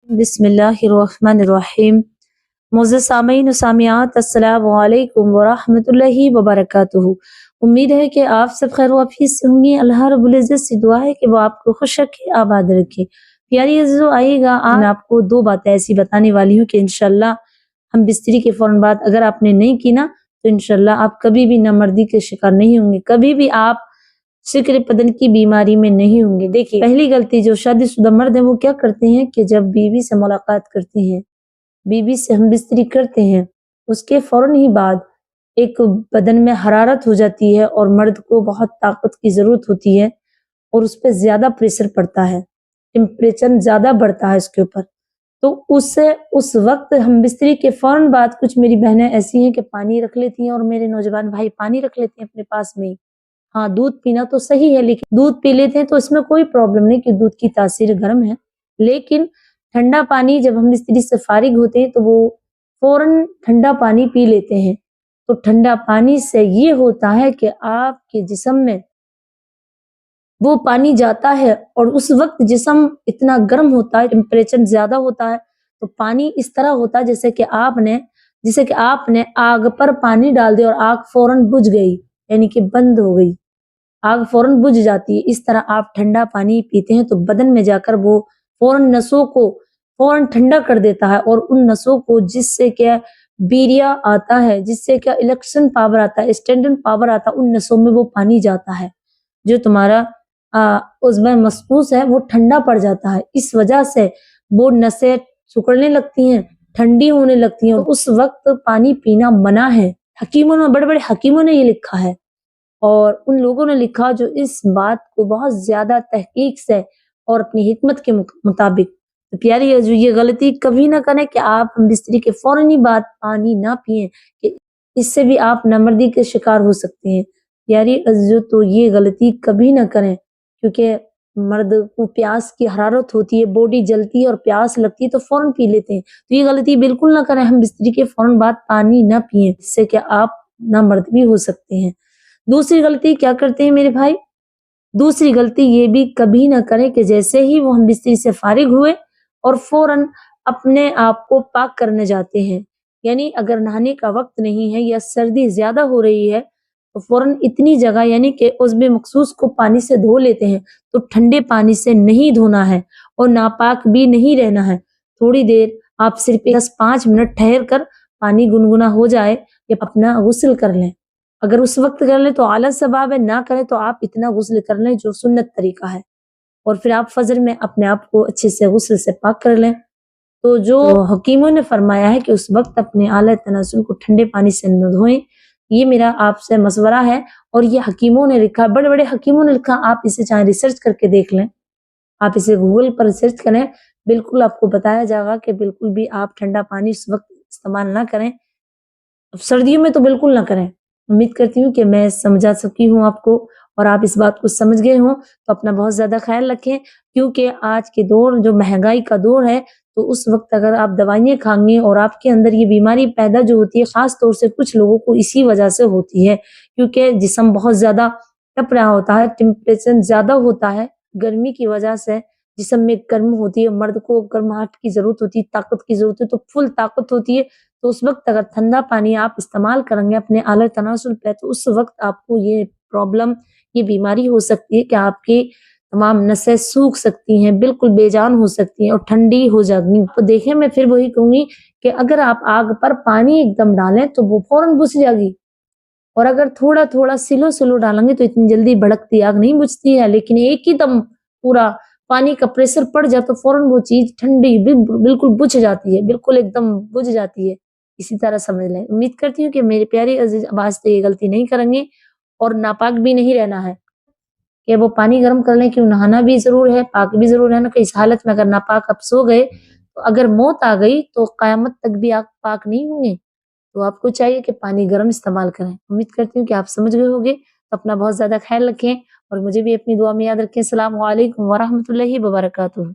बिस्मिल्लाहिर्रहमानिर्रहीम। मोअज़्ज़ज़ सामीन व सामियात, अस्सलामु अलैकुम व रहमतुल्लाहि व बरकातुहू। उम्मीद है कि आप सब खैर वाफियत से होंगे। अल्लाह रब्बुल इज़्ज़त से दुआ है कि वो आपको खुश रखे, आबाद रखे। प्यारी अज़ीज़ों, आइएगा आज मैं आपको दो बातें ऐसी बताने वाली हूँ कि इंशाअल्लाह हम बिस्तरी के फौरन बाद अगर आपने नहीं की ना, तो इंशाअल्लाह आप कभी भी नामर्दी के शिकार नहीं होंगे, कभी भी आप शिक्र बदन की बीमारी में नहीं होंगे। देखिए, पहली गलती जो शादीशुदा मर्द है वो क्या करते हैं कि जब बीवी से मुलाकात करते हैं, बीवी से हम बिस्तरी करते हैं, उसके फौरन ही बाद एक बदन में हरारत हो जाती है और मर्द को बहुत ताकत की जरूरत होती है और उस पर ज्यादा प्रेशर पड़ता है, टेम्परेचर ज्यादा बढ़ता है उसके ऊपर। तो उससे उस वक्त हम बिस्तरी के फौरन बाद, कुछ मेरी बहनें ऐसी हैं कि पानी रख लेती हैं और मेरे नौजवान भाई पानी रख लेते हैं अपने पास में ही। हाँ, दूध पीना तो सही है, लेकिन दूध पी लेते हैं तो इसमें कोई प्रॉब्लम नहीं कि दूध की तासीर गर्म है, लेकिन ठंडा पानी जब हम स्त्री से फारिग होते हैं तो वो फौरन ठंडा पानी पी लेते हैं। तो ठंडा पानी से ये होता है कि आपके जिस्म में वो पानी जाता है और उस वक्त जिस्म इतना गर्म होता है, टेम्परेचर ज्यादा होता है, तो पानी इस तरह होता है जैसे कि आपने आग पर पानी डाल दिया और आग फौरन बुझ गई, यानी कि बंद हो गई, आग फौरन बुझ जाती है। इस तरह आप ठंडा पानी पीते हैं तो बदन में जाकर वो फौरन नसों को फौरन ठंडा कर देता है और उन नसों को, जिससे क्या बीरिया आता है, जिससे क्या इलेक्शन पावर आता है, स्टैंडर्ड पावर आता है, उन नसों में वो पानी जाता है, जो तुम्हारा उज़्मा मसनूस है वो ठंडा पड़ जाता है। इस वजह से वो नसें सिकुड़ने लगती हैं, ठंडी होने लगती हैं, उस वक्त पानी पीना मना है। हकीमों ने, बड़े बड़े हकीमों ने ये लिखा है और उन लोगों ने लिखा जो इस बात को बहुत ज्यादा तहकीक से और अपनी हिकमत के मुताबिक। तो प्यारी अज़ीज़, ये गलती कभी ना करें कि आप हम बिस्तरी के फौरन ही बाद पानी ना पिए, कि इससे भी आप नामर्दी के शिकार हो सकते हैं। प्यारी अज़ीज़ों, तो ये गलती कभी ना करें, क्योंकि मर्द को प्यास की हरारत होती है, बॉडी जलती है और प्यास लगती है तो फौरन पी लेते हैं। तो ये गलती बिल्कुल ना करें, हम बिस्तरी के फौरन बाद पानी ना पिए, इससे कि आप नामर्द भी हो सकते हैं। दूसरी गलती क्या करते हैं मेरे भाई, दूसरी गलती ये भी कभी ना करें कि जैसे ही वो हम बिस्तरी से फारिग हुए और फौरन अपने आप को पाक करने जाते हैं। यानी अगर नहाने का वक्त नहीं है या सर्दी ज्यादा हो रही है तो फौरन इतनी जगह, यानी कि उज़्वे मखसूस को पानी से धो लेते हैं। तो ठंडे पानी से नहीं धोना है और नापाक भी नहीं रहना है। थोड़ी देर आप सिर्फ 10-5 मिनट ठहर कर, पानी गुनगुना हो जाए, या अपना गुस्ल कर लें। अगर उस वक्त कर लें तो आला सवाब है, ना करें तो आप इतना गुस्ल कर लें जो सुन्नत तरीका है, और फिर आप फजर में अपने आप को अच्छे से गुस्ल से पाक कर लें। तो जो हकीमों ने फरमाया है कि उस वक्त अपने आला तनाजुल को ठंडे पानी से न धोएं, ये मेरा आपसे मशवरा है और ये हकीमों ने लिखा, बड़े बड़े हकीमों ने लिखा। आप इसे चाहे रिसर्च करके देख लें, आप इसे गूगल पर रिसर्च करें, बिल्कुल आपको बताया जाएगा कि बिल्कुल भी आप ठंडा पानी उस वक्त इस्तेमाल ना करें। सर्दियों में तो बिल्कुल ना करें। उम्मीद करती हूँ कि मैं समझा सकी हूँ आपको और आप इस बात को समझ गए हों। तो अपना बहुत ज़्यादा ख़्याल रखें, क्योंकि आज के दौर जो महँगाई का दौर है, तो उस वक़्त अगर आप दवाइयाँ खाएँगे और आपके अंदर ये बीमारी पैदा जो होती है, ख़ास तौर से कुछ लोगों को इसी वजह से होती है, क्योंकि जिस्म बहुत ज़्यादा तप रहा होता है, टेम्परेचर ज़्यादा होता है, गर्मी की वजह से जिस्म में गर्म होती है, मर्द को गर्माहट की ज़रूरत होती है, ताकत की ज़रूरत है, तो फुल ताकत होती है। तो उस वक्त अगर ठंडा पानी आप इस्तेमाल करेंगे अपने आला तनासुल पे, तो उस वक्त आपको ये प्रॉब्लम, ये बीमारी हो सकती है कि आपकी तमाम नसें सूख सकती हैं, बिल्कुल बेजान हो सकती हैं और ठंडी हो जाएंगी। तो देखें, मैं फिर वही कहूंगी कि अगर आप आग पर पानी एकदम डालें तो वो फौरन बुझ जाएगी, और अगर थोड़ा थोड़ा सिलो सिलो डालेंगे तो इतनी जल्दी भड़कती आग नहीं बुझती है। लेकिन एक ही दम पूरा पानी का प्रेशर पड़ जाए तो फौरन वो चीज ठंडी बिल्कुल बुझ जाती है, बिल्कुल एकदम बुझ जाती है। इसी तरह समझ लें। उम्मीद करती हूँ कि मेरे प्यारे अजीज आवाज से ये गलती नहीं करेंगे और नापाक भी नहीं रहना है कि वो पानी गर्म कर लें। क्यों, नहाना भी जरूर है, पाक भी जरूर है ना, कि इस हालत में अगर नापाक आप सो गए तो अगर मौत आ गई तो कयामत तक भी आप पाक नहीं होंगे। तो आपको चाहिए कि पानी गर्म इस्तेमाल करें। उम्मीद करती हूँ कि आप समझ गए होंगे। तो अपना बहुत ज्यादा ख्याल रखें और मुझे भी अपनी दुआ में याद रखें। अस्सलामु अलैकुम व रहमतुल्लाहि व बरकातुहू।